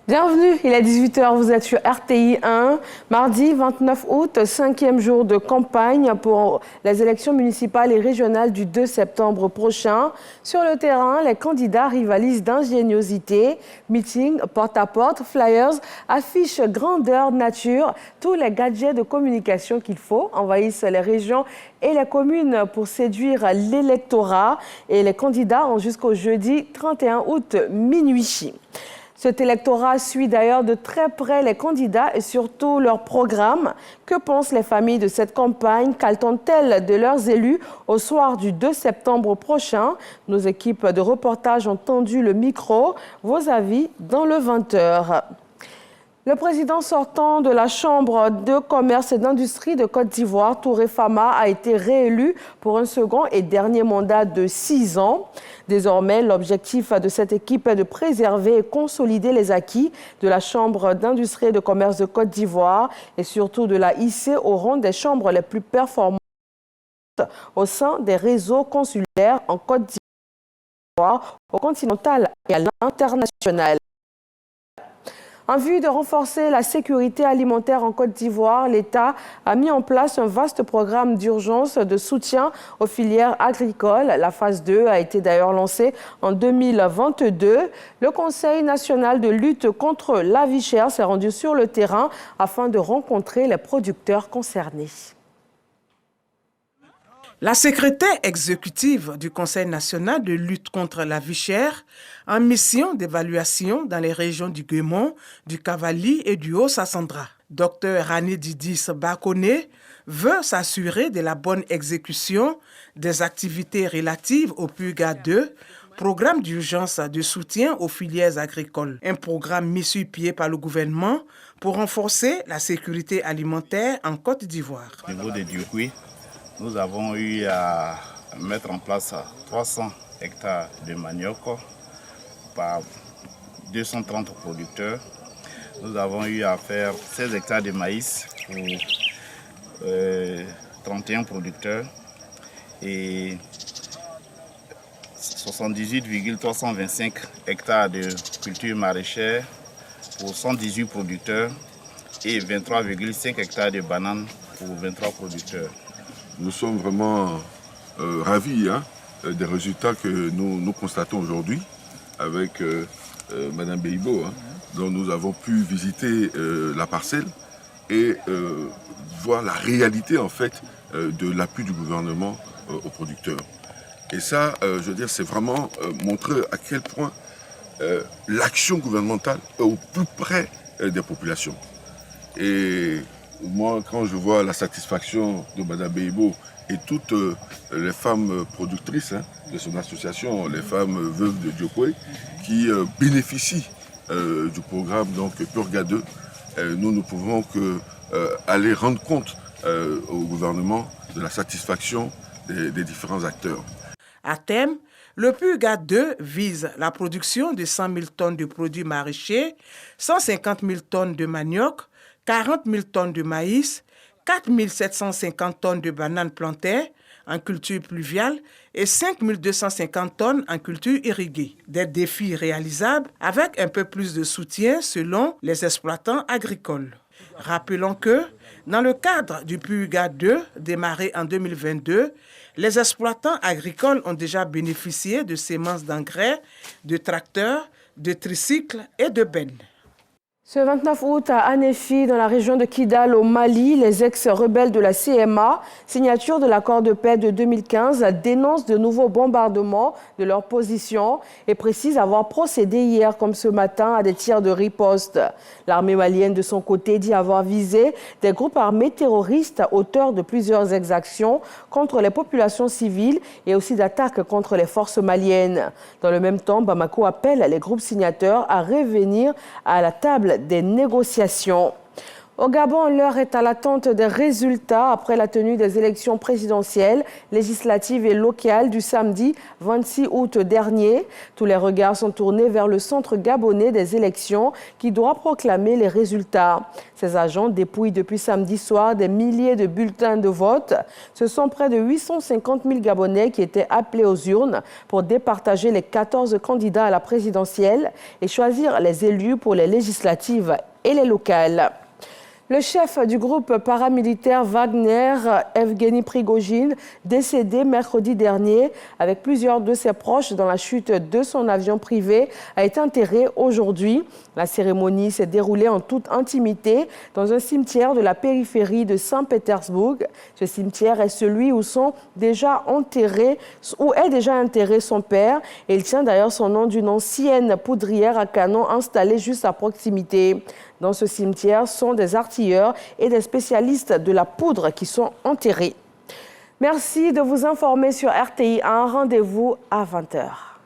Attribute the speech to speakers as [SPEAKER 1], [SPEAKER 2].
[SPEAKER 1] Bienvenue, il est 18 h, vous êtes sur RTI 1. Mardi 29 août, 5e jour de campagne pour les élections municipales et régionales du 2 septembre prochain. Sur le terrain, les candidats rivalisent d'ingéniosité. Meetings, porte-à-porte, flyers, affiches grandeur nature. Tous les gadgets de communication qu'il faut envahissent les régions et les communes pour séduire l'électorat. Et les candidats ont jusqu'au jeudi 31 août minuit. Cet électorat suit d'ailleurs de très près les candidats et surtout leur programme. Que pensent les familles de cette campagne? Qu'attendent-elles de leurs élus au soir du 2 septembre prochain? Nos équipes de reportage ont tendu le micro. Vos avis dans le 20 h. Le président sortant de la Chambre de commerce et d'industrie de Côte d'Ivoire, Touré Fama, a été réélu pour un second et dernier mandat de 6 ans. Désormais, l'objectif de cette équipe est de préserver et consolider les acquis de la Chambre d'industrie et de commerce de Côte d'Ivoire et surtout de la hisser au rang des chambres les plus performantes au sein des réseaux consulaires en Côte d'Ivoire, au continental et à l'international. En vue de renforcer la sécurité alimentaire en Côte d'Ivoire, l'État a mis en place un vaste programme d'urgence de soutien aux filières agricoles. La phase 2 a été d'ailleurs lancée en 2022. Le Conseil national de lutte contre la vie chère s'est rendu sur le terrain afin de rencontrer les producteurs concernés.
[SPEAKER 2] La secrétaire exécutive du Conseil national de lutte contre la vie chère, en mission d'évaluation dans les régions du Guémon, du Cavali et du Haut-Sassandra, Dr Rani Didis Bakone, veut s'assurer de la bonne exécution des activités relatives au PUGA 2, programme d'urgence de soutien aux filières agricoles. Un programme mis sur pied par le gouvernement pour renforcer la sécurité alimentaire en Côte d'Ivoire.
[SPEAKER 3] Au niveau des Dioukouis, nous avons eu à mettre en place 300 hectares de manioc par 230 producteurs. Nous avons eu à faire 16 hectares de maïs pour 31 producteurs et 78,325 hectares de culture maraîchère pour 118 producteurs et 23,5 hectares de bananes pour 23 producteurs.
[SPEAKER 4] Nous sommes vraiment ravis des résultats que nous constatons aujourd'hui avec Madame Beibo, dont nous avons pu visiter la parcelle et voir la réalité en fait de l'appui du gouvernement aux producteurs. Et ça, je veux dire, c'est vraiment montrer à quel point l'action gouvernementale est au plus près des populations. Et moi, quand je vois la satisfaction de Mme Beibo et toutes les femmes productrices de son association, les femmes veuves de Diokwe, qui bénéficient du programme PUGA 2, nous ne pouvons que aller rendre compte au gouvernement de la satisfaction des différents acteurs.
[SPEAKER 2] À terme, le PUGA 2 vise la production de 100 000 tonnes de produits maraîchers, 150 000 tonnes de manioc, 40 000 tonnes de maïs, 4 750 tonnes de bananes plantées en culture pluviale et 5 250 tonnes en culture irriguée. Des défis réalisables avec un peu plus de soutien selon les exploitants agricoles. Rappelons que, dans le cadre du PUGA 2 démarré en 2022, les exploitants agricoles ont déjà bénéficié de semences d'engrais, de tracteurs, de tricycles et de bennes.
[SPEAKER 1] Ce 29 août, à Anéfi, dans la région de Kidal, au Mali, les ex-rebelles de la CMA, signature de l'accord de paix de 2015, dénoncent de nouveaux bombardements de leur position et précisent avoir procédé hier, comme ce matin, à des tirs de riposte. L'armée malienne, de son côté, dit avoir visé des groupes armés terroristes auteurs de plusieurs exactions contre les populations civiles et aussi d'attaques contre les forces maliennes. Dans le même temps, Bamako appelle les groupes signataires à revenir à la table des négociations. Au Gabon, l'heure est à l'attente des résultats après la tenue des élections présidentielles, législatives et locales du samedi 26 août dernier. Tous les regards sont tournés vers le centre gabonais des élections qui doit proclamer les résultats. Ces agents dépouillent depuis samedi soir des milliers de bulletins de vote. Ce sont près de 850 000 Gabonais qui étaient appelés aux urnes pour départager les 14 candidats à la présidentielle et choisir les élus pour les législatives et les locales. Le chef du groupe paramilitaire Wagner, Evgeny Prigojine, décédé mercredi dernier avec plusieurs de ses proches dans la chute de son avion privé, a été enterré aujourd'hui. La cérémonie s'est déroulée en toute intimité dans un cimetière de la périphérie de Saint-Pétersbourg. Ce cimetière est celui où est déjà enterré son père. Et il tient d'ailleurs son nom d'une ancienne poudrière à canon installée juste à proximité. Dans ce cimetière sont des artilleurs et des spécialistes de la poudre qui sont enterrés. Merci de vous informer sur RTI1. Rendez-vous à 20h.